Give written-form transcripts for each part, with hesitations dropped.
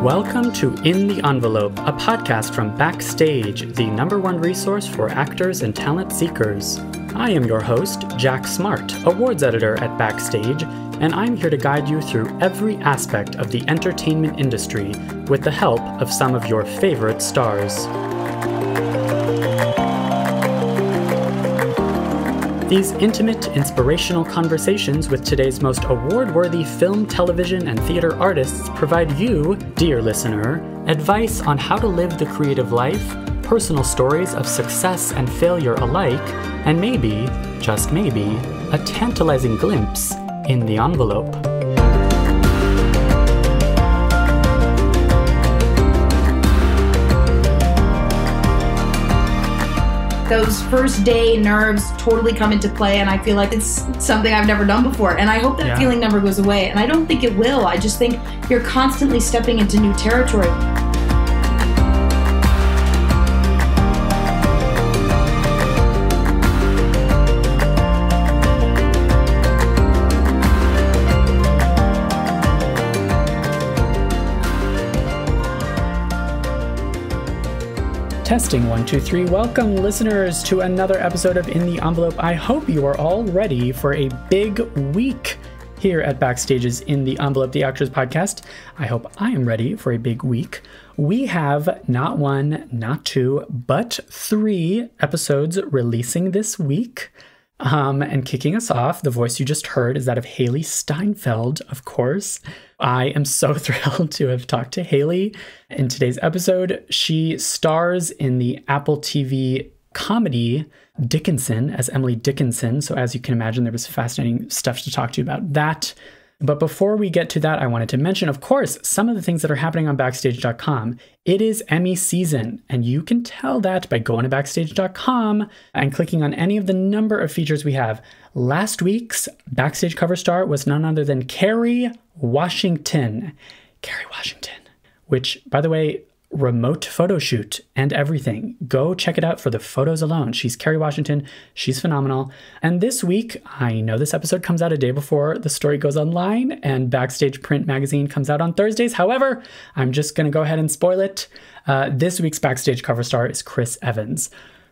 Welcome to In the Envelope, a podcast from Backstage, the #1 resource for actors and talent seekers. I am your host, Jack Smart, awards editor at Backstage, and I'm here to guide you through every aspect of the entertainment industry with the help of some of your favorite stars. These intimate, inspirational conversations with today's most award-worthy film, television, and theater artists provide you, dear listener, advice on how to live the creative life, personal stories of success and failure alike, and maybe, just maybe, a tantalizing glimpse in the envelope. Those first day nerves totally come into play, and I feel like it's something I've never done before. And I hope that feeling never goes away. And I don't think it will. I just think you're constantly stepping into new territory. Testing 1, 2, 3. Welcome, listeners, to another episode of In the Envelope. I hope you are all ready for a big week here at Backstage's In the Envelope, the Actors Podcast. I hope I am ready for a big week. We have not one, not two, but 3 episodes releasing this week. And kicking us off, the voice you just heard is that of Hailee Steinfeld, of course. I am so thrilled to have talked to Hailee in today's episode. She stars in the AppleTV comedy Dickinson as Emily Dickinson. So as you can imagine, there was fascinating stuff to talk to you about that. But before we get to that, I wanted to mention, of course, some of the things that are happening on Backstage.com. It is Emmy season, and you can tell that by going to Backstage.com and clicking on any of the number of features we have. Last week's Backstage cover star was none other than Kerry Washington. Kerry Washington, which, by the way, remote photo shoot and everything. Go check it out for the photos alone. She's Kerry Washington. She's phenomenal. And this week, I know this episode comes out a day before the story goes online and Backstage Print Magazine comes out on Thursdays. However, I'm just going to go ahead and spoil it. This week's Backstage cover star is Chris Evans.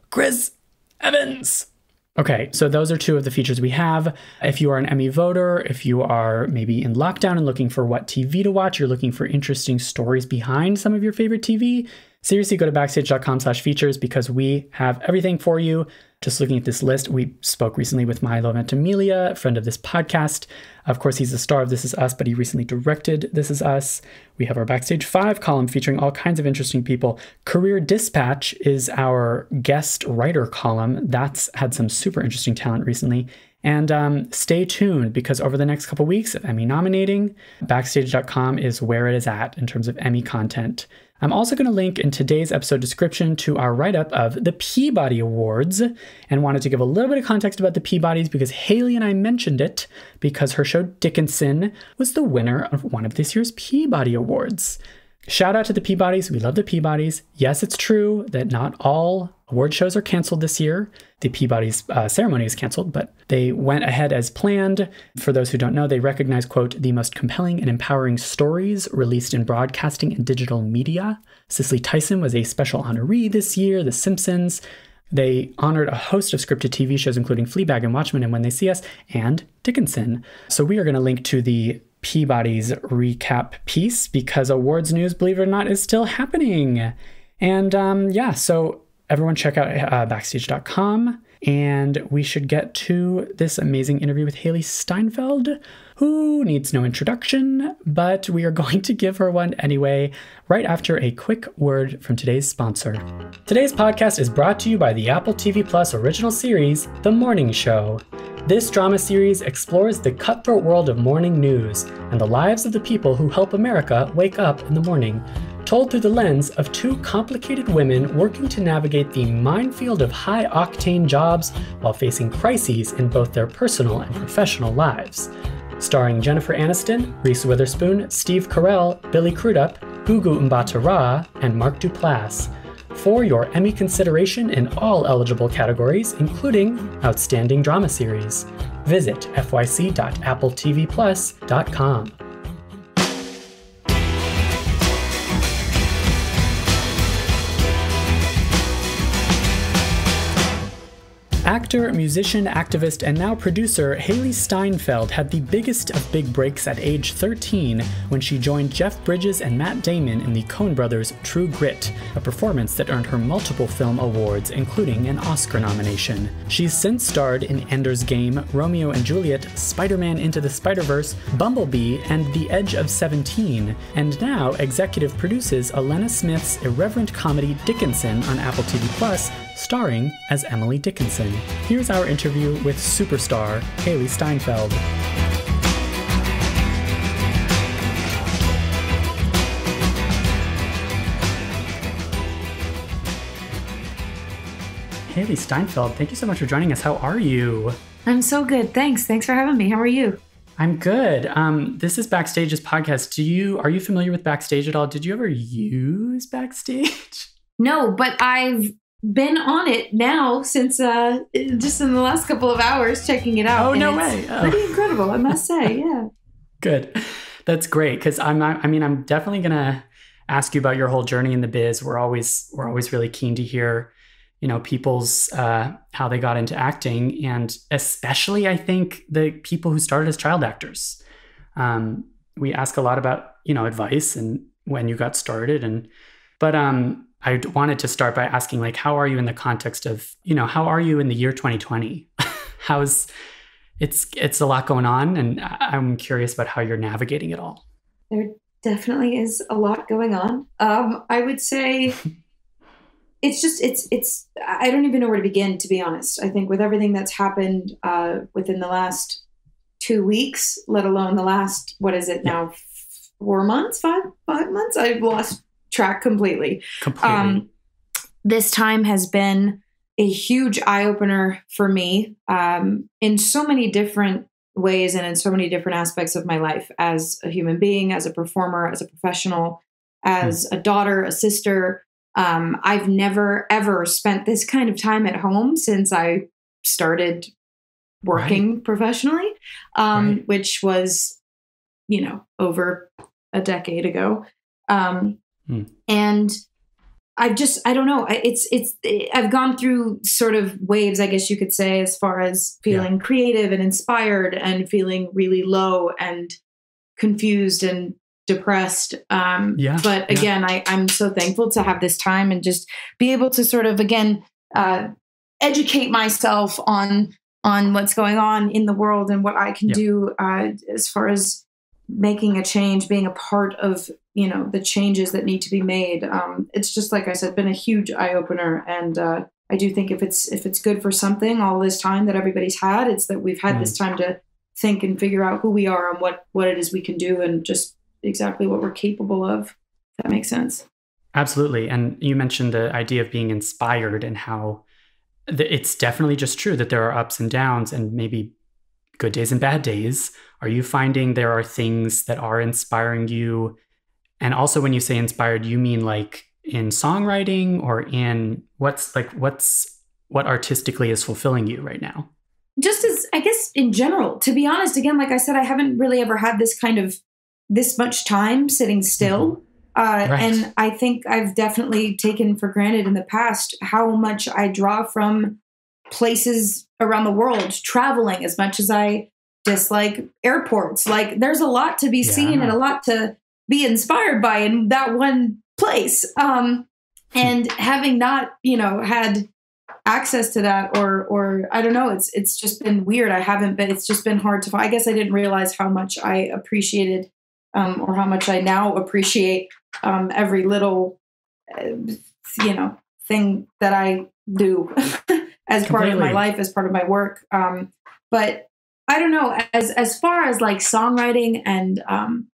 Chris Evans! Okay, so those are 2 of the features we have. If you are an Emmy voter, if you are maybe in lockdown and looking for what TV to watch, you're looking for interesting stories behind some of your favorite TV, seriously go to backstage.com/features because we have everything for you. Just looking at this list, we spoke recently with Milo Ventimiglia, a friend of this podcast. Of course, he's the star of This Is Us, but he recently directed This Is Us. We have our Backstage 5 column featuring all kinds of interesting people. Career Dispatch is our guest writer column. That's had some super interesting talent recently. And stay tuned because over the next couple weeks of Emmy nominating, Backstage.com is where it is at in terms of Emmy content. I'm also going to link in today's episode description to our write-up of the Peabody Awards and wanted to give a little bit of context about the Peabodys because Hailee and I mentioned it because her show Dickinson was the winner of one of this year's Peabody Awards. Shout out to the Peabodys. We love the Peabodys. Yes, it's true that not all award shows are canceled this year. The Peabody's ceremony is canceled, but they went ahead as planned. For those who don't know, they recognize, quote, the most compelling and empowering stories released in broadcasting and digital media. Cicely Tyson was a special honoree this year, The Simpsons. They honored a host of scripted TV shows, including Fleabag and Watchmen and When They See Us, and Dickinson. So we are going to link to the Peabody's recap piece because awards news, believe it or not, is still happening. And so everyone check out Backstage.com, and we should get to this amazing interview with Hailee Steinfeld, who needs no introduction, but we are going to give her one anyway, right after a quick word from today's sponsor. Today's podcast is brought to you by the Apple TV Plus original series, The Morning Show. This drama series explores the cutthroat world of morning news and the lives of the people who help America wake up in the morning, told through the lens of 2 complicated women working to navigate the minefield of high-octane jobs while facing crises in both their personal and professional lives. Starring Jennifer Aniston, Reese Witherspoon, Steve Carell, Billy Crudup, Gugu Mbatha-Raw, and Mark Duplass. For your Emmy consideration in all eligible categories, including Outstanding Drama Series. Visit fyc.appletvplus.com. Actor, musician, activist, and now producer Hailee Steinfeld had the biggest of big breaks at age 13 when she joined Jeff Bridges and Matt Damon in the Coen brothers' True Grit, a performance that earned her multiple film awards, including an Oscar nomination. She's since starred in Ender's Game, Romeo and Juliet, Spider-Man Into the Spider-Verse, Bumblebee, and The Edge of 17, and now executive produces Alena Smith's irreverent comedy Dickinson on AppleTV+, starring as Emily Dickinson. Here's our interview with superstar Hailee Steinfeld. Hailee Steinfeld, thank you so much for joining us. How are you? I'm so good. Thanks. Thanks for having me. How are you? I'm good. This is Backstage's podcast. Are you familiar with Backstage at all? Did you ever use Backstage? No, but I've been on it now since just in the last couple of hours checking it out. Oh, no way. Oh. Pretty incredible, I must say. Yeah. Good. That's great. Because I'm definitely gonna ask you about your whole journey in the biz. We're always really keen to hear, people's how they got into acting, and especially I think the people who started as child actors. We ask a lot about advice and when you got started, but I wanted to start by asking, how are you in the context of, how are you in the year 2020? It's a lot going on, and I'm curious about how you're navigating it all. There definitely is a lot going on. I would say it's I don't even know where to begin, to be honest. I think with everything that's happened within the last 2 weeks, let alone the last, what is it now, 4 months, five months? I've lost track completely. This time has been a huge eye-opener for me in so many different ways and in so many different aspects of my life as a human being, as a performer, as a professional, as a daughter, a sister. I've never, ever spent this kind of time at home since I started working professionally, which was, over a decade ago. And I don't know. I've gone through sort of waves, I guess you could say, as far as feeling creative and inspired and feeling really low and confused and depressed. But again, I'm so thankful to have this time and just be able to sort of, again, educate myself on what's going on in the world and what I can do as far as making a change, being a part of, the changes that need to be made. It's just, like I said, been a huge eye opener. And I do think if it's good for something, all this time that everybody's had, it's that we've had this time to think and figure out who we are and what it is we can do and just exactly what we're capable of. If that makes sense. Absolutely. And you mentioned the idea of being inspired and how it's definitely just true that there are ups and downs and maybe good days and bad days. Are you finding there are things that are inspiring you? And also, when you say inspired, you mean like in songwriting or in what artistically is fulfilling you right now? Just as, I guess, in general, to be honest, again, like I said, I haven't really ever had this much time sitting still. And I think I've definitely taken for granted in the past how much I draw from places around the world, traveling as much as I dislike airports. Like, there's a lot to be seen and a lot to be inspired by in that one place. And having not, had access to that or I don't know, it's just been weird. It's just been hard to find. I guess I didn't realize how much I appreciated or how much I now appreciate every little, thing that I do as part of my life, as part of my work. But I don't know, as far as like songwriting and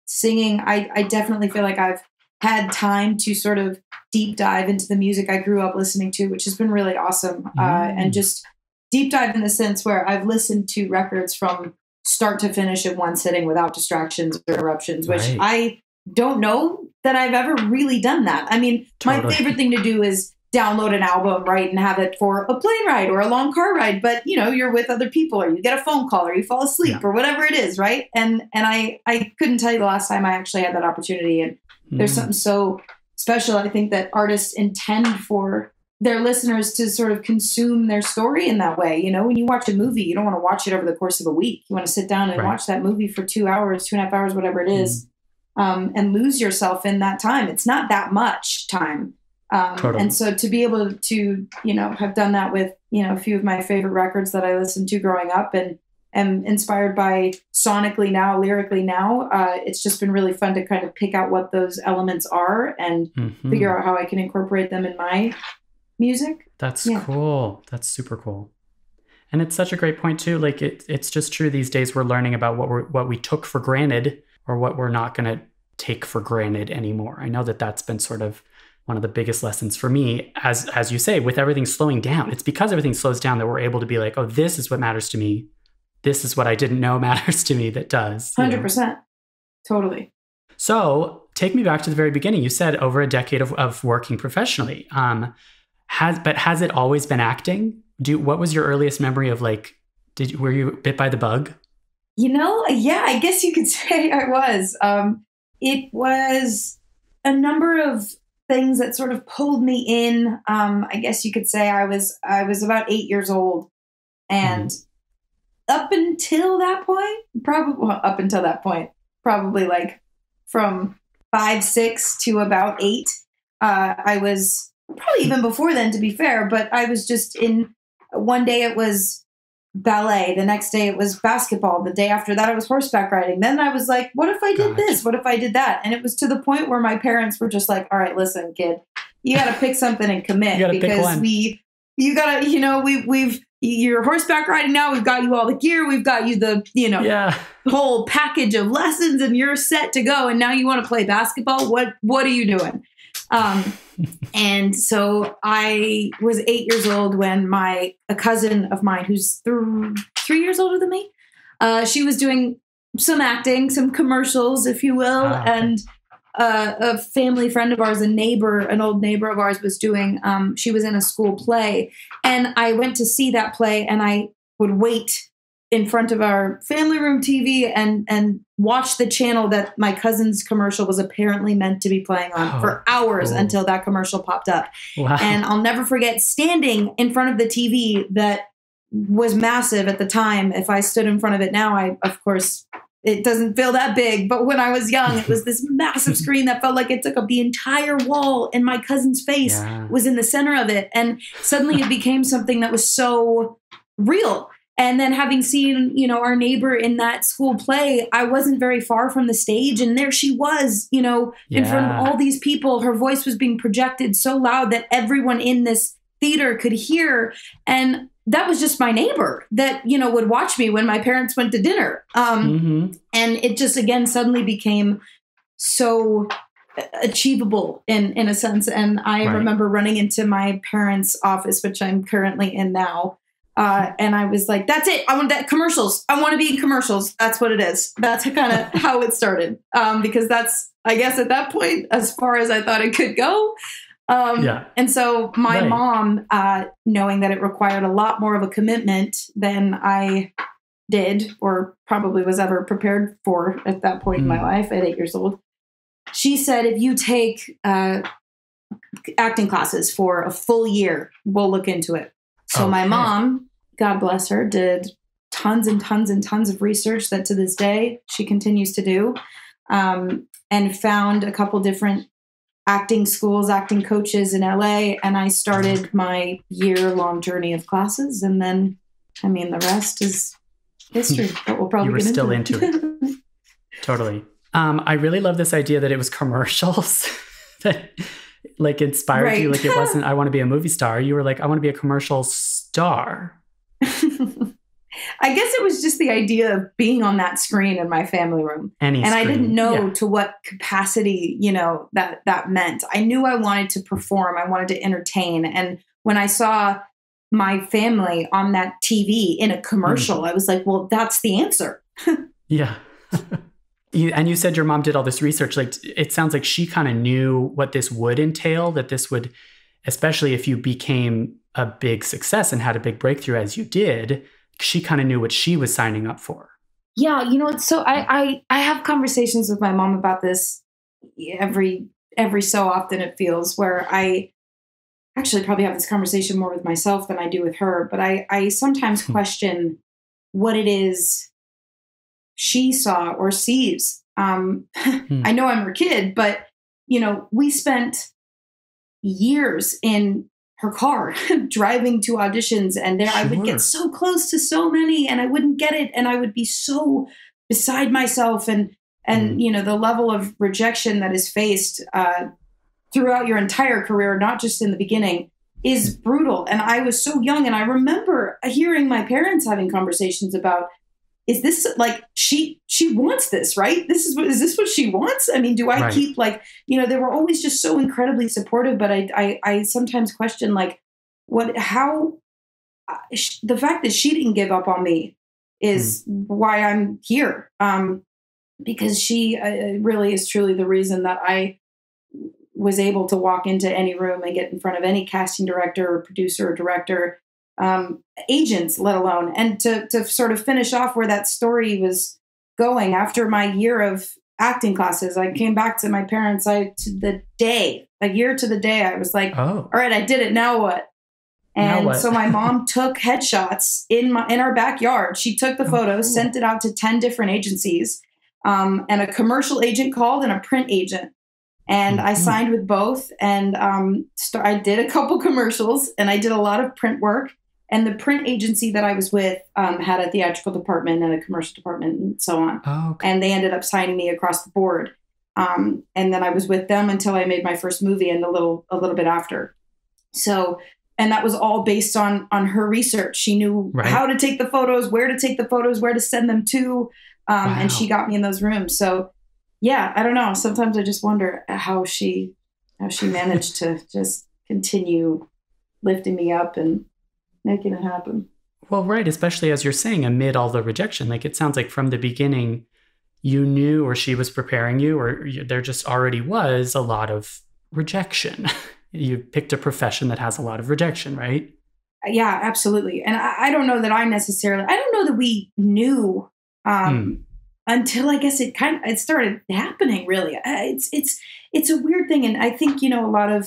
singing, I definitely feel like I've had time to sort of deep dive into the music I grew up listening to, which has been really awesome. And just deep dive in the sense where I've listened to records from start to finish in one sitting without distractions or interruptions, which I don't know that I've ever really done that. I mean, my favorite thing to do is download an album, right, and have it for a plane ride or a long car ride. But, you're with other people or you get a phone call or you fall asleep or whatever it is, right? And I couldn't tell you the last time I actually had that opportunity. And there's something so special, I think, that artists intend for their listeners to sort of consume their story in that way. You know, when you watch a movie, you don't want to watch it over the course of a week. You want to sit down and watch that movie for 2 hours, 2.5 hours, whatever it is, and lose yourself in that time. It's not that much time. Totally. And so to be able to, you know, have done that with, you know, a few of my favorite records that I listened to growing up and am inspired by sonically now, lyrically now, it's just been really fun to kind of pick out what those elements are and figure out how I can incorporate them in my music. That's cool. That's super cool. And it's such a great point too. Like it's just true these days we're learning about what we took for granted or what we're not going to take for granted anymore. I know that that's been sort of one of the biggest lessons for me, as you say, with everything slowing down. It's because everything slows down that we're able to be like, oh, this is what matters to me. This is what I didn't know matters to me that does. 100%. Totally. So take me back to the very beginning. You said over a decade of working professionally. Has it always been acting? What was your earliest memory of were you bit by the bug? You know, yeah, I guess you could say I was. It was a number of things that sort of pulled me in. I guess you could say I was about 8 years old, and up until that point, probably like from 5, 6 to about 8, I was probably even before then, to be fair, but I was just in. One day it was ballet. The next day it was basketball. The day after that, it was horseback riding. Then I was like, what if I did this? What if I did that? And it was to the point where my parents were just like, all right, listen, kid, you got to pick something and commit because you got to, you know, you're horseback riding now. We've got you all the gear. We've got you the whole package of lessons and you're set to go. And now you want to play basketball. What are you doing? And so I was 8 years old when a cousin of mine, who's 3 years older than me, she was doing some acting, some commercials, if you will. And a family friend of ours, an old neighbor of ours was doing, she was in a school play. And I went to see that play and I would wait in front of our family room TV and watch the channel that my cousin's commercial was apparently meant to be playing on for hours until that commercial popped up. Wow. And I'll never forget standing in front of the TV that was massive at the time. If I stood in front of it now, of course, it doesn't feel that big. But when I was young, it was this massive screen that felt like it took up the entire wall and my cousin's face was in the center of it. And suddenly it became something that was so real. And then having seen, you know, our neighbor in that school play, I wasn't very far from the stage. And there she was, you know, in front of all these people. Her voice was being projected so loud that everyone in this theater could hear. And that was just my neighbor that, you know, would watch me when my parents went to dinner. And it just, again, suddenly became so achievable in a sense. And I remember running into my parents' office, which I'm currently in now. And I was like, that's it. I want that commercials. I want to be in commercials. That's what it is. That's kind of how it started. Because that's, I guess at that point, as far as I thought it could go. And so my mom, knowing that it required a lot more of a commitment than I did or probably was ever prepared for at that point in my life at 8 years old, she said, if you take acting classes for a full year, we'll look into it. So my mom, God bless her, did tons and tons and tons of research that to this day she continues to do, and found a couple different acting schools, acting coaches in LA. And I started my year-long journey of classes. And then, I mean, the rest is history. But we'll probably get into it. Totally. I really love this idea that it was commercials that like inspired you. Like it wasn't, I want to be a movie star. You were like, I want to be a commercial star. I guess it was just the idea of being on that screen in my family room. I didn't know to what capacity, you know, that meant. I knew I wanted to perform. I wanted to entertain. And when I saw my family on that TV in a commercial, I was like, well, that's the answer. And you said your mom did all this research. Like, it sounds like she kind of knew what this would entail, that this would, especially if you became a big success and had a big breakthrough as you did, she kind of knew what she was signing up for. Yeah. You know, so I have conversations with my mom about this every so often, it feels, where I actually probably have this conversation more with myself than I do with her, but I sometimes question what it is she saw or sees. I know I'm her kid, but, you know, we spent years in her car driving to auditions, and there I would get so close to so many and I wouldn't get it. And I would be so beside myself, and you know, the level of rejection that is faced throughout your entire career, not just in the beginning, is brutal. And I was so young, and I remember hearing my parents having conversations about, is this like, she wants this, right? Is this what she wants? I mean, do I keep like, you know, they were always just so incredibly supportive, but I sometimes question like the fact that she didn't give up on me is why I'm here. Because she really is truly the reason that I was able to walk into any room and get in front of any casting director or producer or director, agents, let alone. And to sort of finish off where that story was going, after my year of acting classes, I came back to my parents, a year to the day, I was like, all right, I did it. Now what? And so my mom took headshots in our backyard. She took the photos, sent it out to 10 different agencies, and a commercial agent called and a print agent. And I signed with both, and I did a couple commercials, and I did a lot of print work. And the print agency that I was with had a theatrical department and a commercial department and so on. Oh, okay. And they ended up signing me across the board. And then I was with them until I made my first movie, and a little bit after. So, and that was all based on her research. She knew how to take the photos, where to take the photos, where to send them to. And she got me in those rooms. So yeah, I don't know. Sometimes I just wonder how she managed to just continue lifting me up and making it happen. Well, right. Especially as you're saying, amid all the rejection, like it sounds like from the beginning, you knew, or she was preparing you, or there just already was a lot of rejection. You picked a profession that has a lot of rejection, right? Yeah, absolutely. And I don't know that I don't know that we knew, until I guess it started happening, really. It's a weird thing. And I think, you know,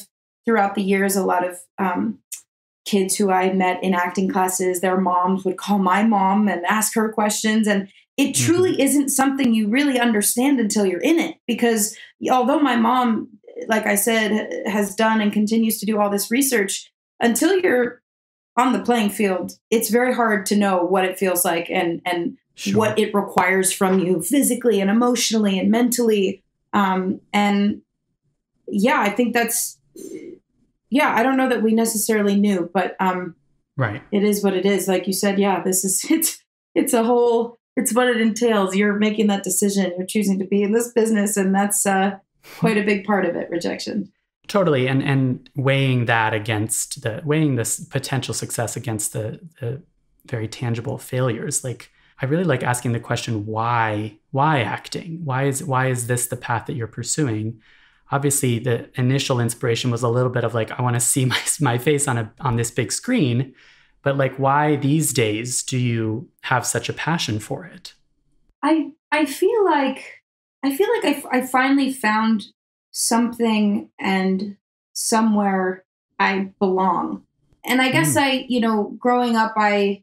throughout the years, a lot of kids who I met in acting classes, their moms would call my mom and ask her questions. And it truly isn't something you really understand until you're in it. Because although my mom, like I said, has done and continues to do all this research, until you're on the playing field, it's very hard to know what it feels like and what it requires from you physically and emotionally and mentally. And yeah, I think I don't know that we necessarily knew, but it is what it is. Like you said, yeah, it's what it entails. You're making that decision. You're choosing to be in this business, and that's quite a big part of it, rejection. Totally. And weighing that against weighing this potential success against the very tangible failures. Like, I really like asking the question, why acting? Why is this the path that you're pursuing? Obviously, the initial inspiration was a little bit of like, I want to see my face on this big screen, but like, why these days do you have such a passion for it? I feel like I finally found something and somewhere I belong. And I guess growing up, I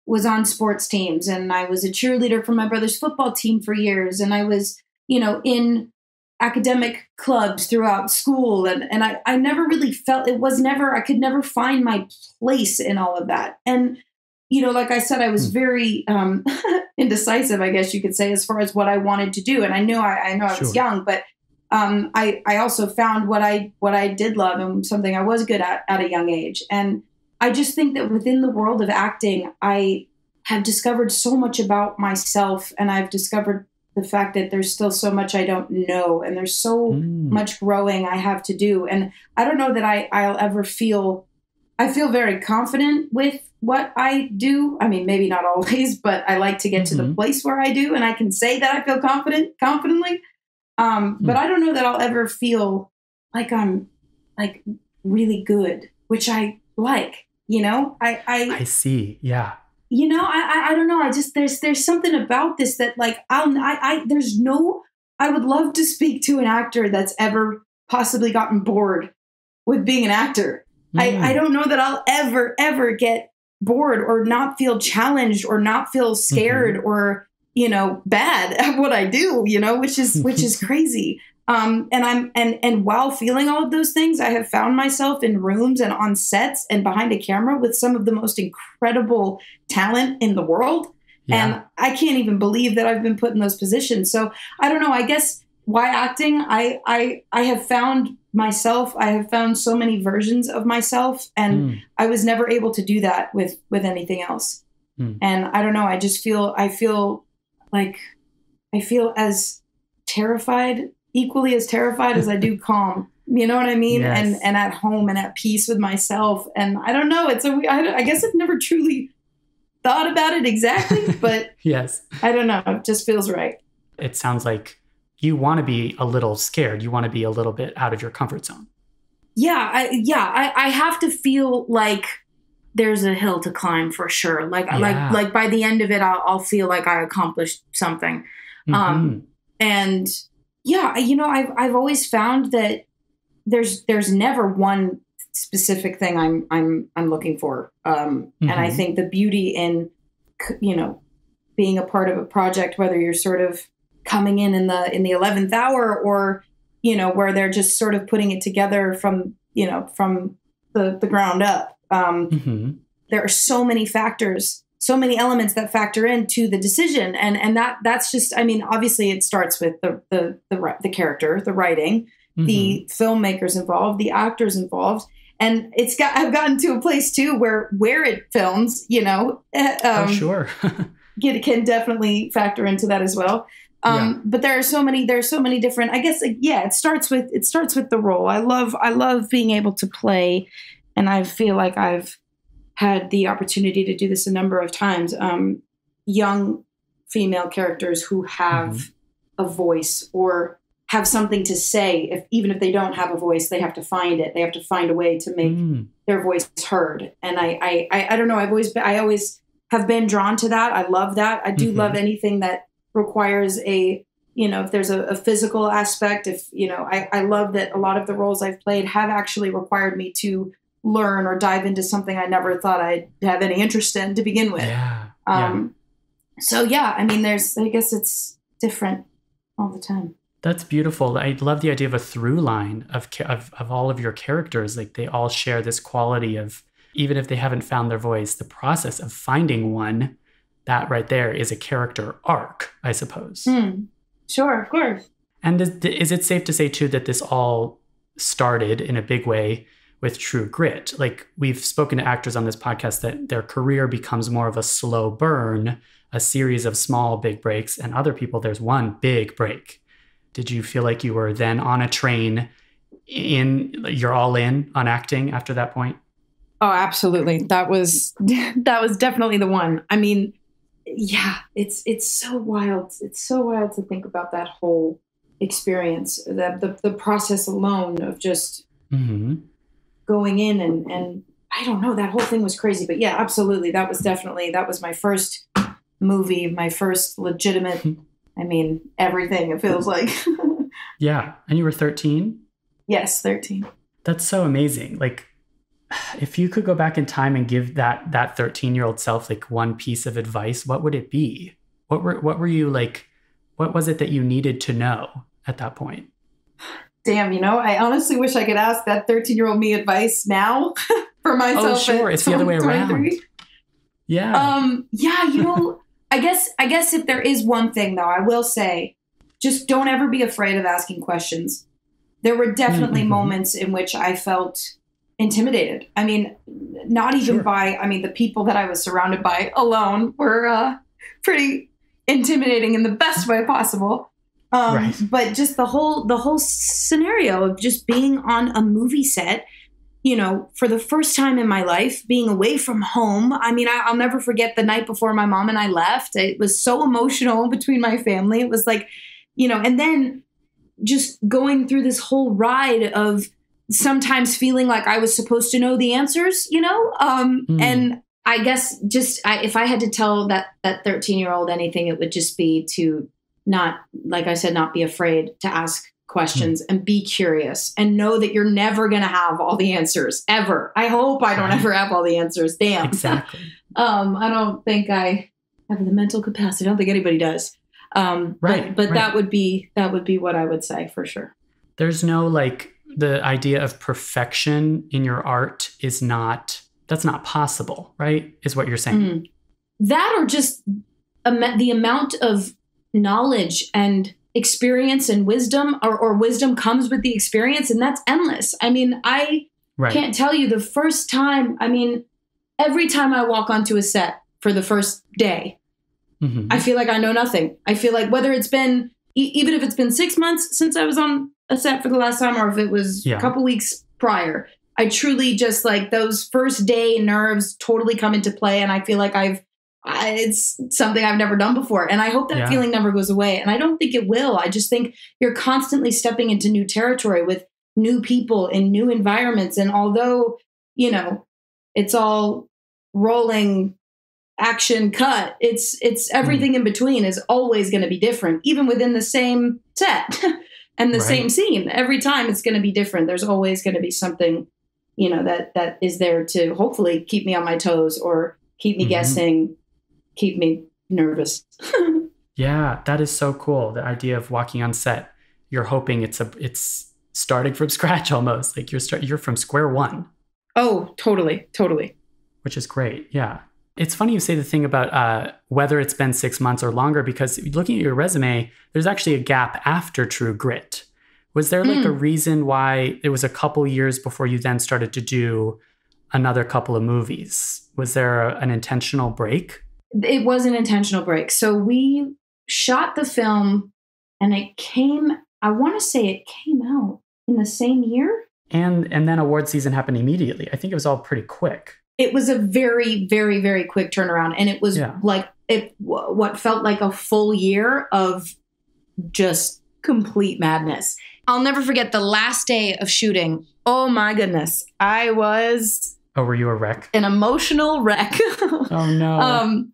was on sports teams, and I was a cheerleader for my brother's football team for years. And I was, in academic clubs throughout school. And I never really felt I could never find my place in all of that. And, like I said, I was very indecisive, I guess you could say, as far as what I wanted to do. And I know I was young, but I also found what I did love and something I was good at a young age. And I just think that within the world of acting, I have discovered so much about myself, and I've discovered the fact that there's still so much I don't know, and there's so much growing I have to do. And I don't know that I'll ever I feel very confident with what I do. I mean, maybe not always, but I like to get to the place where I do, and I can say that I feel confidently. But I don't know that I'll ever feel like I'm like really good, which I like. I see. Yeah. I don't know. There's something about this that like, I would love to speak to an actor that's ever possibly gotten bored with being an actor. I don't know that I'll ever get bored or not feel challenged or not feel scared or, bad at what I do, which is crazy. And while feeling all of those things, I have found myself in rooms and on sets and behind a camera with some of the most incredible talent in the world. Yeah. And I can't even believe that I've been put in those positions. So I don't know, I guess why acting, I have found myself, I have found so many versions of myself, and I was never able to do that with anything else. And I don't know, I feel as terrified, equally as terrified as I do calm. You know what I mean? Yes. And at home and at peace with myself. And I don't know, I guess I've never truly thought about it exactly, but yes, I don't know. It just feels right. It sounds like you want to be a little scared. You want to be a little bit out of your comfort zone. Yeah. I have to feel like there's a hill to climb for sure. Like by the end of it, I'll feel like I accomplished something. And yeah, I've always found that there's never one specific thing I'm looking for. And I think the beauty in, being a part of a project, whether you're sort of coming in the 11th hour or, where they're just sort of putting it together from the ground up. There are so many factors, so many elements that factor into the decision. And that's just, obviously it starts with the character, the writing, the filmmakers involved, the actors involved. And I've gotten to a place too where it films, sure. can definitely factor into that as well. But there are so many different, I guess, it starts with the role. I love being able to play, and I feel like I've had the opportunity to do this a number of times. Young female characters who have a voice or have something to say. Even if they don't have a voice, they have to find it. They have to find a way to make their voice heard. And I don't know. I always have been drawn to that. I love that. I do love anything that requires if there's a physical aspect, I love that a lot of the roles I've played have actually required me to learn or dive into something I never thought I'd have any interest in to begin with. So yeah, I guess it's different all the time. That's beautiful. I love the idea of a through line of all of your characters. Like they all share this quality of, even if they haven't found their voice, the process of finding one, that right there is a character arc, I suppose. Sure, of course. And is it safe to say too that this all started in a big way with True Grit? Like we've spoken to actors on this podcast that their career becomes more of a slow burn, a series of small, big breaks, and other people, there's one big break. Did you feel like you were then on a train you're all in on acting after that point? Oh, absolutely. That was definitely the one. Yeah, it's so wild. It's so wild to think about that whole experience, the process alone of just going in and I don't know, that whole thing was crazy. But yeah, absolutely. That was my first movie, my first legitimate, everything, it feels like. Yeah. And you were 13? Yes, 13. That's so amazing. Like, if you could go back in time and give that 13-year-old self like one piece of advice, what would it be? What were you like? What was it that you needed to know at that point? Damn, I honestly wish I could ask that 13-year-old me advice now for myself. Oh, sure. It's the other way around. Yeah. I guess if there is one thing though, I will say, just don't ever be afraid of asking questions. There were definitely moments in which I felt intimidated. Not even by, the people that I was surrounded by alone were pretty intimidating in the best way possible. Right. But just the whole scenario of just being on a movie set, for the first time in my life, being away from home. I'll never forget the night before my mom and I left. It was so emotional between my family. It was like, and then just going through this whole ride of sometimes feeling like I was supposed to know the answers, and I guess if I had to tell that 13-year-old anything, it would just be to not, like I said, not be afraid to ask questions and be curious and know that you're never going to have all the answers ever. I hope I don't ever have all the answers. Damn. Exactly. I don't think I have the mental capacity. I don't think anybody does. But that would be what I would say for sure. There's no like the idea of perfection in your art that's not possible, right? Is what you're saying. That or just the amount of knowledge and experience and wisdom or wisdom comes with the experience. And that's endless. I mean, I can't tell you the first time, every time I walk onto a set for the first day, I feel like I know nothing. I feel like whether it's been, even if it's been 6 months since I was on a set for the last time, or if it was a couple weeks prior, I truly just like those first day nerves totally come into play. And I feel like it's something I've never done before. And I hope that feeling never goes away. And I don't think it will. I just think you're constantly stepping into new territory with new people in new environments. And although, it's all rolling action cut, it's everything in between is always going to be different, even within the same set and the same scene. Every time it's going to be different. There's always going to be something, that is there to hopefully keep me on my toes or keep me guessing, keep me nervous. Yeah, that is so cool. The idea of walking on set, you're hoping it's starting from scratch almost. Like you're from square one. Oh, totally. Which is great. Yeah. It's funny you say the thing about whether it's been 6 months or longer, because looking at your resume, there's actually a gap after True Grit. Was there like a reason why it was a couple years before you then started to do another couple of movies? Was there an intentional break? It was an intentional break. So we shot the film and I want to say it came out in the same year. And then award season happened immediately. I think it was all pretty quick. It was a very, very, very quick turnaround. And it was what felt like a full year of just complete madness. I'll never forget the last day of shooting. Oh my goodness. I was... Oh, were you a wreck? An emotional wreck. Oh no.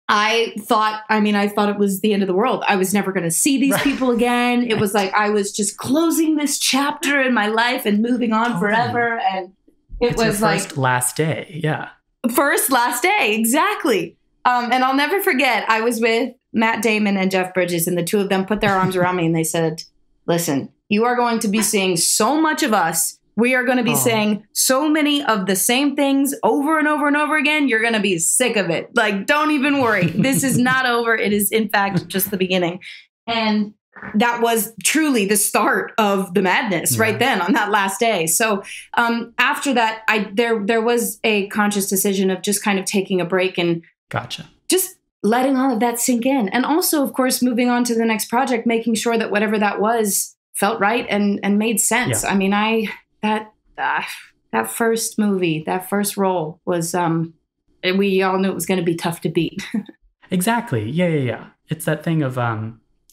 I thought it was the end of the world. I was never going to see these people again. It was like I was just closing this chapter in my life and moving on forever. And it's was your like first last day. Yeah. First last day. Exactly. And I'll never forget. I was with Matt Damon and Jeff Bridges, and the two of them put their arms around me and they said, listen, you are going to be seeing so much of us. We are going to be saying so many of the same things over and over and over again. You're going to be sick of it. Like, don't even worry. This is not over. It is, in fact, just the beginning. And that was truly the start of the madness right then on that last day. So after that, there was a conscious decision of just kind of taking a break and just letting all of that sink in. And also, of course, moving on to the next project, making sure that whatever that was felt right and made sense. Yeah. I mean, that first movie, that first role was, we all knew it was going to be tough to beat. Exactly. Yeah. It's that thing of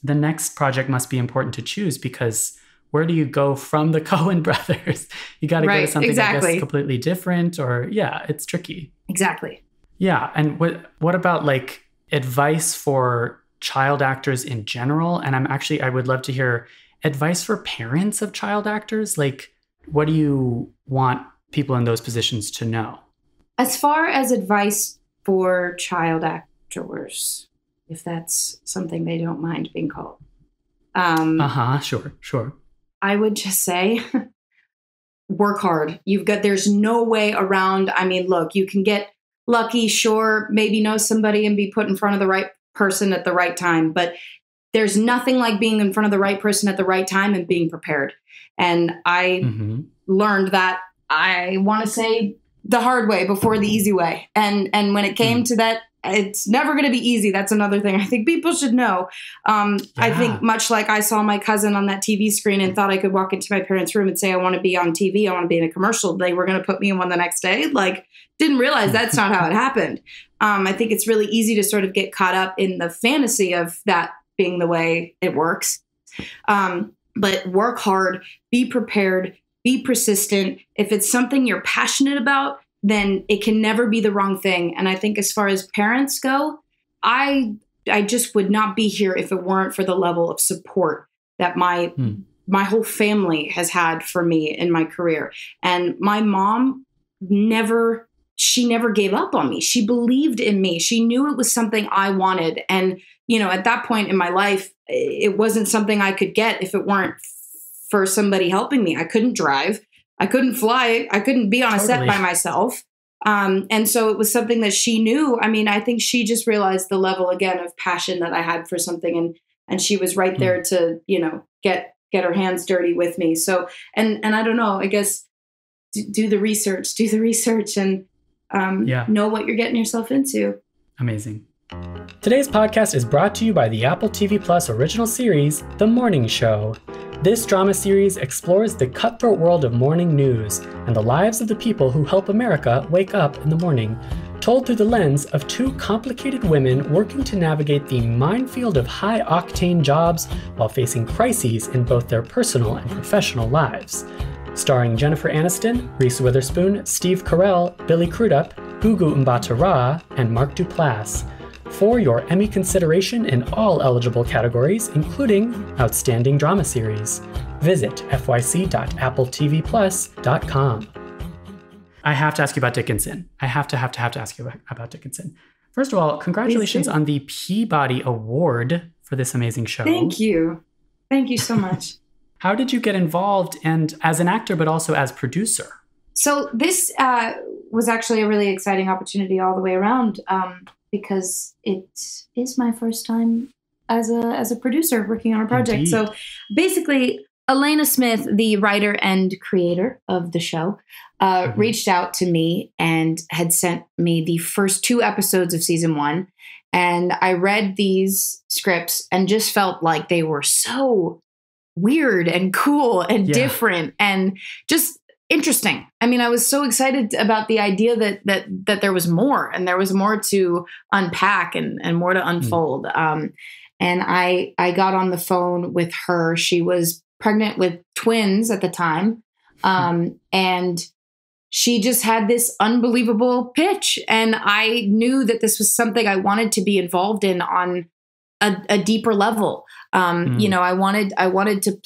the next project must be important to choose, because where do you go from the Coen brothers? You got to go to something I guess completely different, or it's tricky. Exactly. Yeah. And what about like advice for child actors in general? And I would love to hear advice for parents of child actors. Like, what do you want people in those positions to know? As far as advice for child actors, if that's something they don't mind being called. Sure. I would just say, work hard. There's no way around. I mean, look, you can get lucky, sure, maybe know somebody and be put in front of the right person at the right time. But there's nothing like being in front of the right person at the right time and being prepared. And I learned that, I want to say, the hard way before the easy way. And when it came to that, it's never going to be easy. That's another thing I think people should know. I think much like I saw my cousin on that TV screen and thought I could walk into my parents' room and say, I want to be on TV. I want to be in a commercial. They were going to put me in one the next day. Like, didn't realize that's not how it happened. I think it's really easy to sort of get caught up in the fantasy of that being the way it works. But work hard, be prepared, be persistent. If it's something you're passionate about, then it can never be the wrong thing. And I think as far as parents go, I just would not be here if it weren't for the level of support that my my whole family has had for me in my career. And my mom never gave up on me. She believed in me. She knew it was something I wanted. And, at that point in my life, it wasn't something I could get if it weren't for somebody helping me. I couldn't drive. I couldn't fly. I couldn't be on a set by myself. And so it was something that she knew. I mean, I think she just realized the level again of passion that I had for something. And she was right there to, get her hands dirty with me. So, and I don't know, I guess, do the research and know what you're getting yourself into. Amazing. Today's podcast is brought to you by the Apple TV Plus original series, The Morning Show. This drama series explores the cutthroat world of morning news and the lives of the people who help America wake up in the morning, told through the lens of two complicated women working to navigate the minefield of high-octane jobs while facing crises in both their personal and professional lives. Starring Jennifer Aniston, Reese Witherspoon, Steve Carell, Billy Crudup, Gugu Mbatha-Raw, and Mark Duplass. For your Emmy consideration in all eligible categories, including Outstanding Drama Series. Visit fyc.appletvplus.com. I have to ask you about Dickinson. I have to ask you about Dickinson. First of all, congratulations on the Peabody Award for this amazing show. Thank you. Thank you so much. How did you get involved, and as an actor, but also as producer? So this was actually a really exciting opportunity all the way around. Because it is my first time as a producer working on a project. Indeed. So basically, Alena Smith, the writer and creator of the show, reached out to me and had sent me the first 2 episodes of season 1. And I read these scripts and just felt like they were so weird and cool and different and just interesting. I mean, I was so excited about the idea that there was more, and there was more to unpack and more to unfold. And I got on the phone with her. She was pregnant with twins at the time. And she just had this unbelievable pitch. And I knew that this was something I wanted to be involved in on a deeper level. I wanted to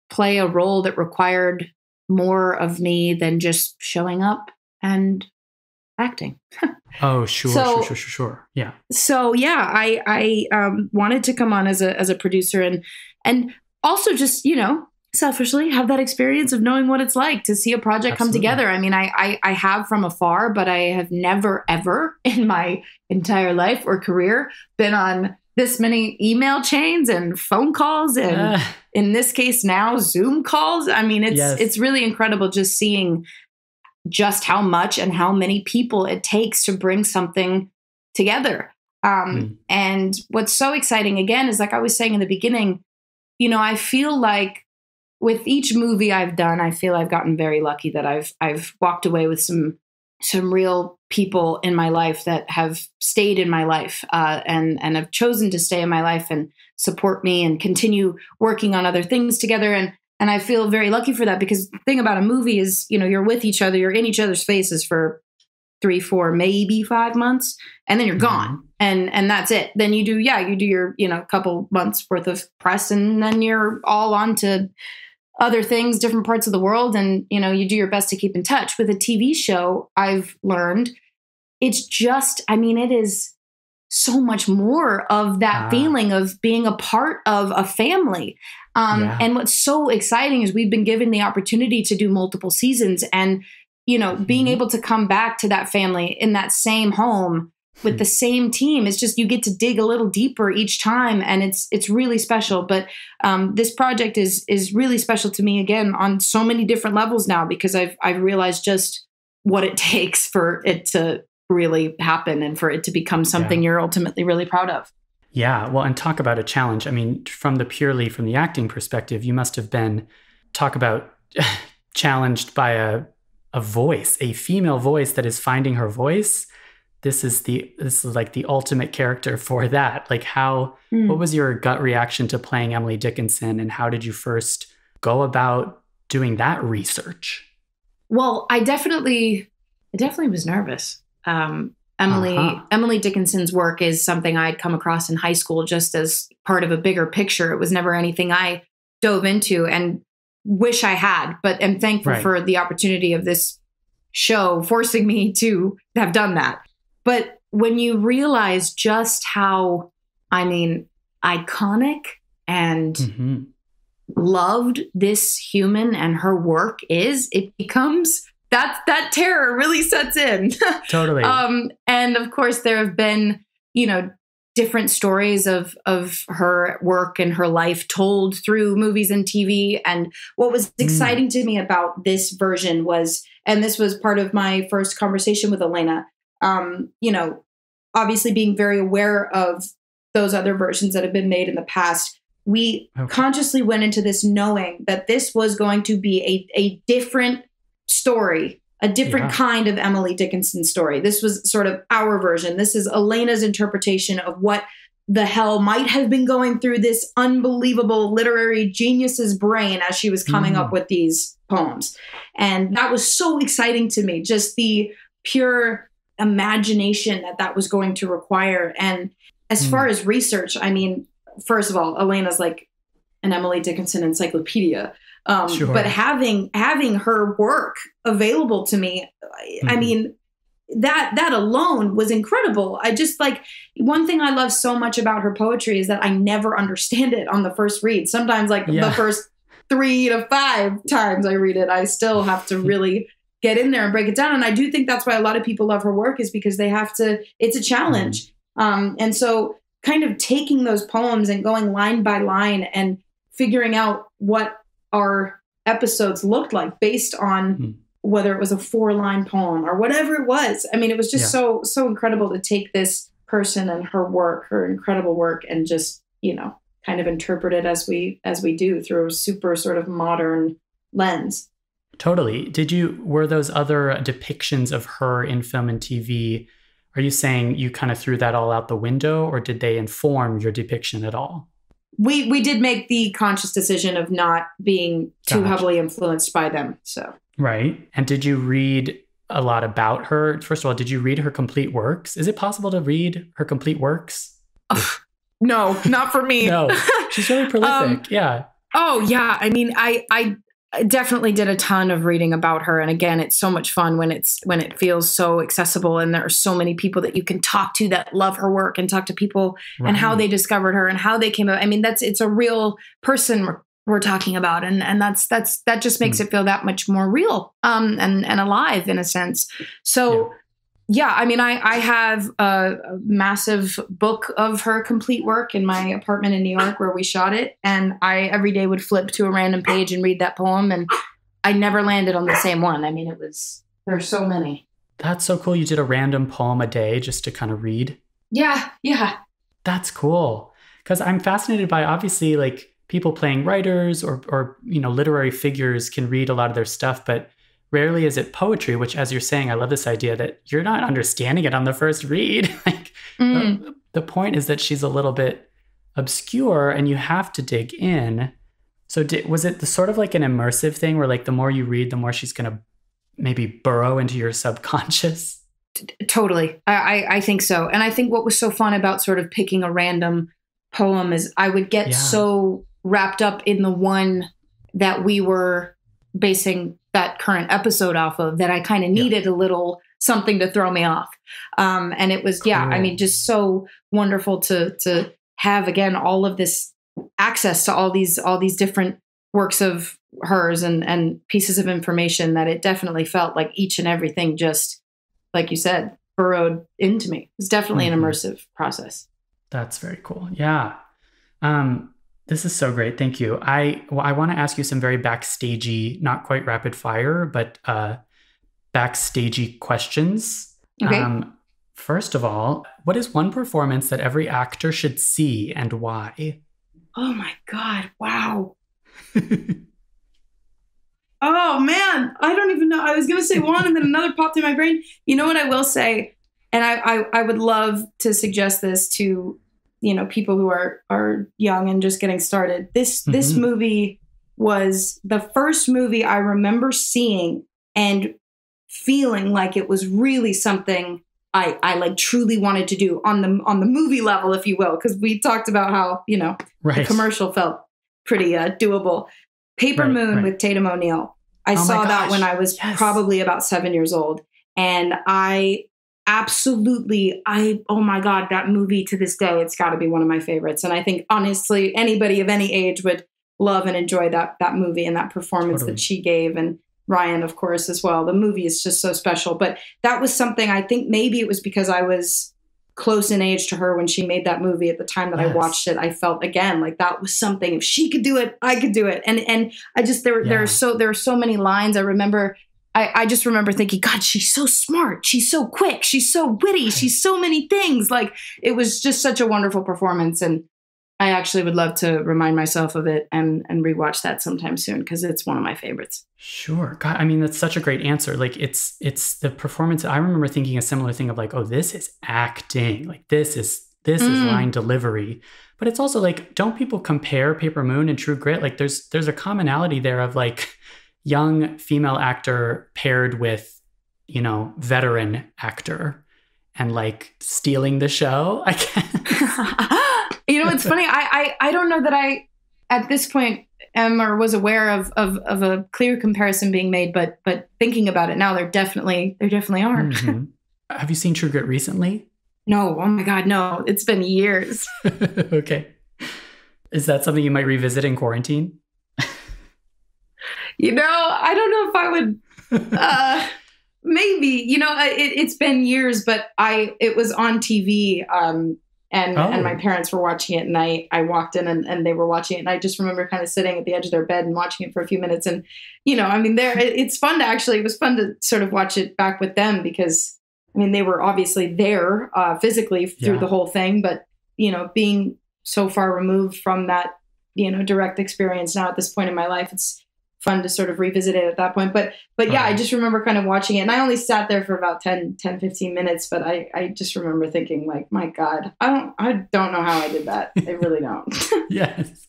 play a role that required more of me than just showing up and acting. Oh, sure. Yeah. So yeah, I wanted to come on as a producer and also just, selfishly have that experience of knowing what it's like to see a project come together. I mean, I have from afar, but I have never, ever in my entire life or career been on this many email chains and phone calls and in this case now Zoom calls. I mean, it's really incredible just seeing just how much and how many people it takes to bring something together. And what's so exciting again is, like I was saying in the beginning, I feel like with each movie I've done, I feel I've gotten very lucky that I've walked away with some real people in my life that have stayed in my life and have chosen to stay in my life and support me and continue working on other things together. And I feel very lucky for that, because the thing about a movie is, you're with each other, you're in each other's faces for 3, 4, maybe 5 months, and then you're gone. And that's it. Then you do your, couple months worth of press, and then you're all on to other things, different parts of the world. And, you do your best to keep in touch. With a TV show, I've learned it's just, it is so much more of that feeling of being a part of a family. And what's so exciting is we've been given the opportunity to do multiple seasons, and, being able to come back to that family in that same home with the same team. It's just, you get to dig a little deeper each time, and it's really special. But this project is really special to me, again, on so many different levels now, because I've realized just what it takes for it to really happen and for it to become something you're ultimately really proud of. Yeah. Well, and talk about a challenge. I mean, from the acting perspective, you must have been, talk about challenged by a voice, a female voice that is finding her voice. This is like the ultimate character for that. Like what was your gut reaction to playing Emily Dickinson, and how did you first go about doing that research? Well, I definitely was nervous. Emily Dickinson's work is something I'd come across in high school just as part of a bigger picture. It was never anything I dove into. And wish I had, but am thankful for the opportunity of this show forcing me to have done that. But when you realize just how, I mean, iconic and loved this human and her work is, it becomes that terror really sets in. Totally. And of course there have been, you know, different stories of her work and her life told through movies and TV. And what was exciting to me about this version was, and this was part of my first conversation with Alena, you know, obviously being very aware of those other versions that have been made in the past, we consciously went into this knowing that this was going to be a different story, a different kind of Emily Dickinson story. This was sort of our version. This is Alena's interpretation of what the hell might have been going through this unbelievable literary genius's brain as she was coming up with these poems. And that was so exciting to me, just the pure imagination that was going to require. And as far as research, I mean, first of all, Alena's like an Emily Dickinson encyclopedia. But having her work available to me, I mean, that alone was incredible. I just like, one thing I love so much about her poetry is that I never understand it on the first read. Sometimes like the first 3 to 5 times I read it, I still have to really get in there and break it down. And I do think that's why a lot of people love her work, is because they have to, it's a challenge. And so kind of taking those poems and going line by line and figuring out what our episodes looked like based on whether it was a 4-line poem or whatever it was. I mean, it was just so incredible to take this person and her work, her incredible work, and just, you know, kind of interpret it as we do through a super sort of modern lens. Totally. Were those other depictions of her in film and TV, are you saying you kind of threw that all out the window, or did they inform your depiction at all? We did make the conscious decision of not being too heavily influenced by them. So right. And did you read a lot about her? First of all, did you read her complete works? Is it possible to read her complete works? No, not for me. No, she's really prolific. Yeah. Oh yeah. I mean, I definitely did a ton of reading about her. And again, it's so much fun when it feels so accessible, and there are so many people that you can talk to that love her work, and talk to people and how they discovered her and how they came out. I mean, it's a real person we're talking about. And that just makes it feel that much more real, and alive in a sense. So yeah, I mean, I have a massive book of her complete work in my apartment in New York where we shot it. And I every day would flip to a random page and read that poem. And I never landed on the same one. I mean, there are so many. That's so cool. You did a random poem a day just to kind of read. Yeah. Yeah. That's cool. Because I'm fascinated by, obviously, like, people playing writers or, you know, literary figures can read a lot of their stuff, but rarely is it poetry, which, as you're saying, I love this idea that you're not understanding it on the first read. Like, the point is that she's a little bit obscure and you have to dig in. So was it the sort of like an immersive thing where, like, the more you read, the more she's going to maybe burrow into your subconscious? Totally. I think so. And I think what was so fun about sort of picking a random poem is I would get so wrapped up in the one that we were basing that current episode off of that I kind of needed a little something to throw me off. And it was, cool. I mean, just so wonderful to have, again, all of this access to all these different works of hers and pieces of information, that it definitely felt like each and everything, just like you said, burrowed into me. It's definitely an immersive process. That's very cool. Yeah. This is so great. Thank you. I want to ask you some very backstagey, not quite rapid fire, but backstagey questions. Okay. First of all, what is one performance that every actor should see and why? Oh my God. Wow. Oh man. I don't even know. I was going to say one and then another popped in my brain. You know what I will say? And I would love to suggest this to, you know, people who are young and just getting started. This movie was the first movie I remember seeing and feeling like it was really something I like truly wanted to do on the movie level, if you will, because we talked about how, you know, the commercial felt pretty doable. Paper Moon with Tatum O'Neal. I saw that when I was probably about 7 years old. And I absolutely, oh my God, that movie to this day, it's got to be one of my favorites. And I think, honestly, anybody of any age would love and enjoy that movie and that performance that she gave. And Ryan, of course, as well. The movie is just so special. But that was something, I think maybe it was because I was close in age to her when she made that movie. At the time that I watched it, I felt again like that was something. If she could do it, I could do it. And I just there are so many lines. I just remember thinking, God, she's so smart. She's so quick. She's so witty. She's so many things. Like, it was just such a wonderful performance. And I actually would love to remind myself of it and rewatch that sometime soon, because it's one of my favorites. Sure. God, I mean, that's such a great answer. Like, it's the performance. I remember thinking a similar thing of like, oh, this is acting. Like, this is line delivery. But it's also like, don't people compare Paper Moon and True Grit? Like, there's a commonality there of like young female actor paired with, veteran actor and like stealing the show, I guess. It's funny. I don't know that I, at this point, am or was aware of a clear comparison being made, but thinking about it now, there definitely are. Mm-hmm. Have you seen True Grit recently? No. Oh my God, no. It's been years. Okay. Is that something you might revisit in quarantine? I don't know if I would, maybe, it's been years, but it was on TV, and my parents were watching it, and I walked in and they were watching it. And I just remember kind of sitting at the edge of their bed and watching it for a few minutes. And, it's fun it was fun to sort of watch it back with them, because they were obviously there, physically through the whole thing, but, being so far removed from that, direct experience now at this point in my life, it's fun to sort of revisit it at that point. But yeah, I just remember kind of watching it, and I only sat there for about 10, 15 minutes, but I just remember thinking like, my God, I don't know how I did that. I really don't. Yes.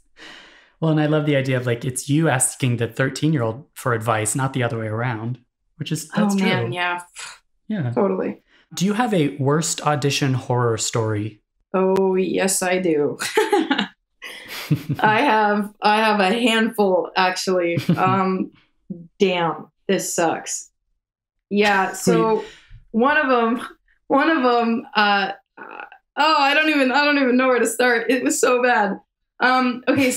Well, and I love the idea of like, it's you asking the 13-year-old for advice, not the other way around, that's true. Man, yeah. Yeah. Totally. Do you have a worst audition horror story? Oh, yes, I do. I have a handful, actually. Damn, this sucks. Yeah. So one of them, I don't even know where to start. It was so bad. Okay,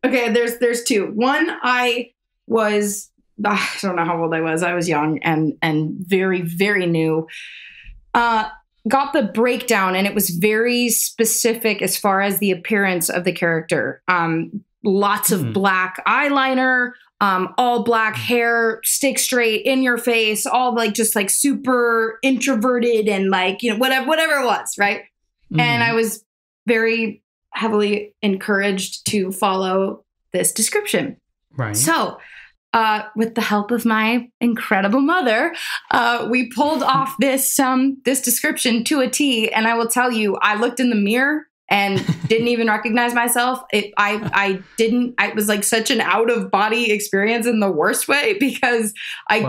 there's two. One, I don't know how old I was. I was young and very, very new. Got the breakdown, and it was very specific as far as the appearance of the character. Lots of black eyeliner, all black hair, stick straight in your face, all like just like super introverted and like, whatever it was, right? Mm-hmm. And I was very heavily encouraged to follow this description. Right. So, with the help of my incredible mother, we pulled off this description to a T. And I will tell you, I looked in the mirror and didn't even recognize myself. It was like such an out of body experience in the worst way, because I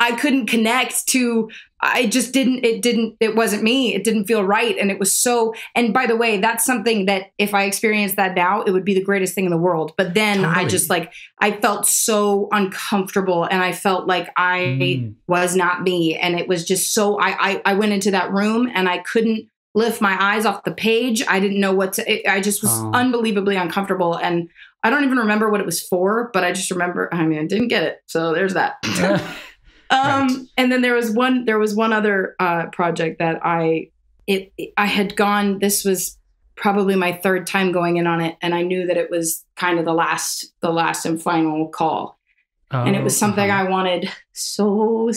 couldn't connect to, it wasn't me. It didn't feel right. And it was so, and by the way, that's something that if I experienced that now, it would be the greatest thing in the world. But then totally. I felt so uncomfortable, and I felt like I was not me. And it was just so, I went into that room and I couldn't lift my eyes off the page. I didn't know I just was unbelievably uncomfortable. And I don't even remember what it was for, but I just remember, I didn't get it. So there's that. Right. And then there was one other project that I had gone. This was probably my third time going in on it, and I knew that it was kind of the last and final call. And it was something I wanted so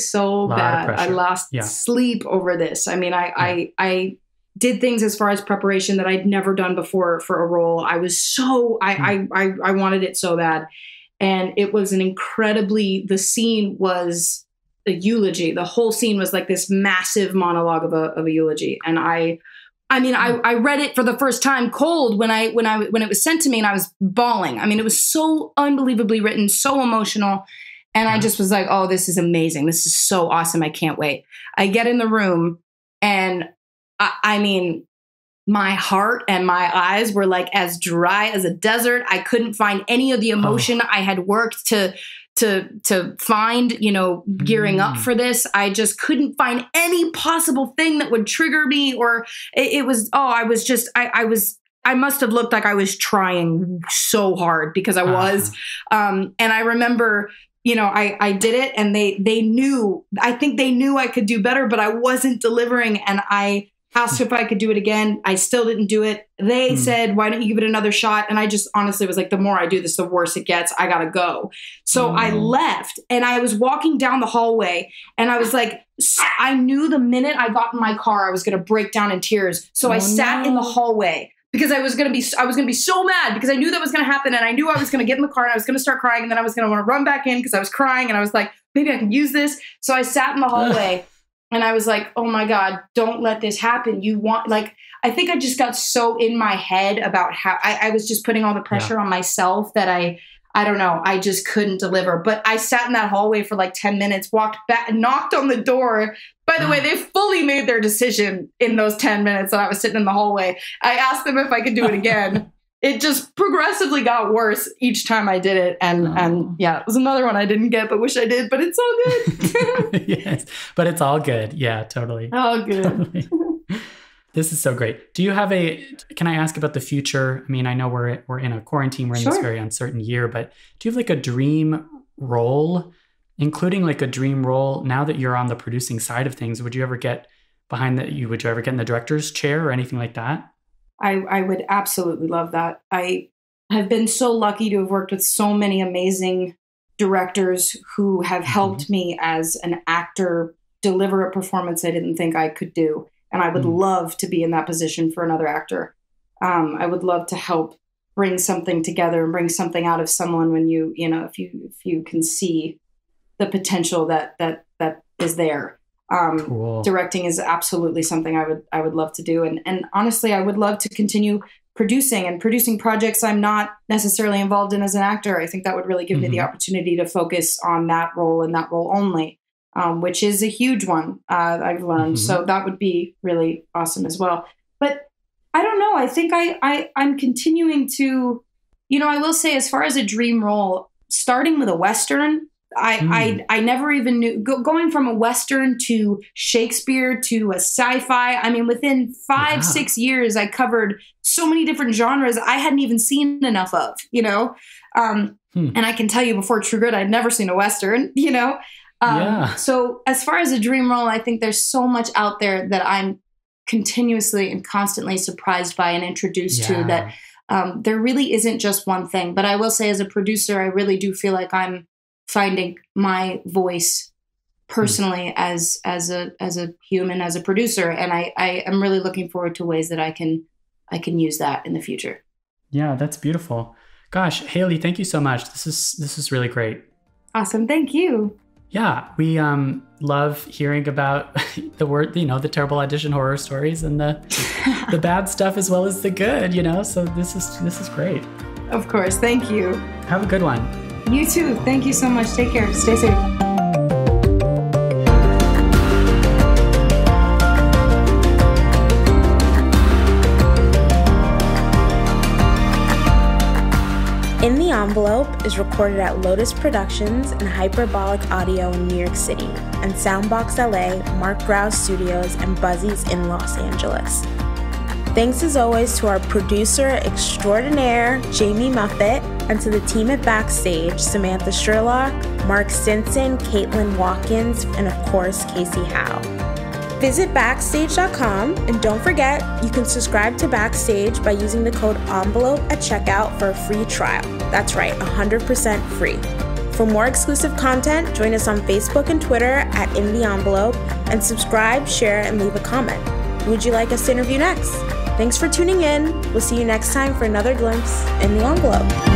bad. I lost sleep over this. I did things as far as preparation that I'd never done before for a role. I was I wanted it so bad, and it was the scene was a eulogy. The whole scene was like this massive monologue of a eulogy. And I read it for the first time cold when it was sent to me, and I was bawling. It was so unbelievably written, so emotional. And I just was like, oh, this is amazing. This is so awesome. I can't wait. I get in the room, and my heart and my eyes were like as dry as a desert. I couldn't find any of the emotion I had worked to find, gearing up for this. I just couldn't find any possible thing that would trigger me, or I must have looked like I was trying so hard, because I was. And I remember, I did it, and I think they knew I could do better, but I wasn't delivering. And I asked if I could do it again. I still didn't do it. They said, why don't you give it another shot? And I just honestly was like, the more I do this, the worse it gets. I got to go. So I left, and I was walking down the hallway, and I was like, I knew the minute I got in my car, I was going to break down in tears. So I sat in the hallway, because I was going to be so mad, because I knew that was going to happen. And I knew I was going to get in the car, and I was going to start crying. And then I was going to want to run back in, because I was crying. And I was like, maybe I can use this. So I sat in the hallway. And I was like, oh my God, don't let this happen. I think I just got so in my head about how I was just putting all the pressure on myself that I don't know, I just couldn't deliver. But I sat in that hallway for like 10 minutes, walked back, knocked on the door. By the way, they fully made their decision in those 10 minutes that I was sitting in the hallway. I asked them if I could do it again. It just progressively got worse each time I did it. And yeah, it was another one I didn't get, but wish I did, but it's all good. Yes, but it's all good. Yeah, totally. All good. Totally. This is so great. Do you have can I ask about the future? I mean, I know we're in a quarantine, we're in this very uncertain year, but do you have like a dream role, including like a dream role now that you're on the producing side of things? Would you ever get would you ever get in the director's chair or anything like that? I would absolutely love that. I have been so lucky to have worked with so many amazing directors who have helped me as an actor deliver a performance I didn't think I could do. And I would love to be in that position for another actor. I would love to help bring something together and bring something out of someone when if you can see the potential that is there. Cool. Directing is absolutely something I would love to do. And honestly, I would love to continue producing projects I'm not necessarily involved in as an actor. I think that would really give me the opportunity to focus on that role and that role only, which is a huge one I've learned. So that would be really awesome as well. But I don't know. I think I'm continuing to, I will say, as far as a dream role, starting with a Western, I never even knew, going from a Western to Shakespeare to a sci-fi. I mean, within 5-6 years, I covered so many different genres I hadn't even seen enough of, and I can tell you, before True Grit, I'd never seen a Western, So as far as a dream role, I think there's so much out there that I'm continuously and constantly surprised by and introduced to, that there really isn't just one thing. But I will say, as a producer, I really do feel like I'm finding my voice personally as a human, as a producer. And I am really looking forward to ways that I can use that in the future. Yeah, that's beautiful. Gosh, Hailee, thank you so much. This is really great. Awesome. Thank you. Yeah, we love hearing about the terrible audition horror stories and the bad stuff as well as the good, So this is great. Of course. Thank you. Have a good one. You too. Thank you so much. Take care. Stay safe. In the Envelope is recorded at Lotus Productions and Hyperbolic Audio in New York City, and Soundbox LA, Mark Grouse Studios, and Buzzies in Los Angeles. Thanks as always to our producer extraordinaire, Jamie Muffett, and to the team at Backstage, Samantha Sherlock, Mark Stinson, Caitlin Watkins, and of course, Casey Howe. Visit Backstage.com, and don't forget, you can subscribe to Backstage by using the code ENVELOPE at checkout for a free trial. That's right, 100% free. For more exclusive content, join us on Facebook and Twitter at In the Envelope, and subscribe, share, and leave a comment. Who would you like us to interview next? Thanks for tuning in. We'll see you next time for another glimpse in the envelope.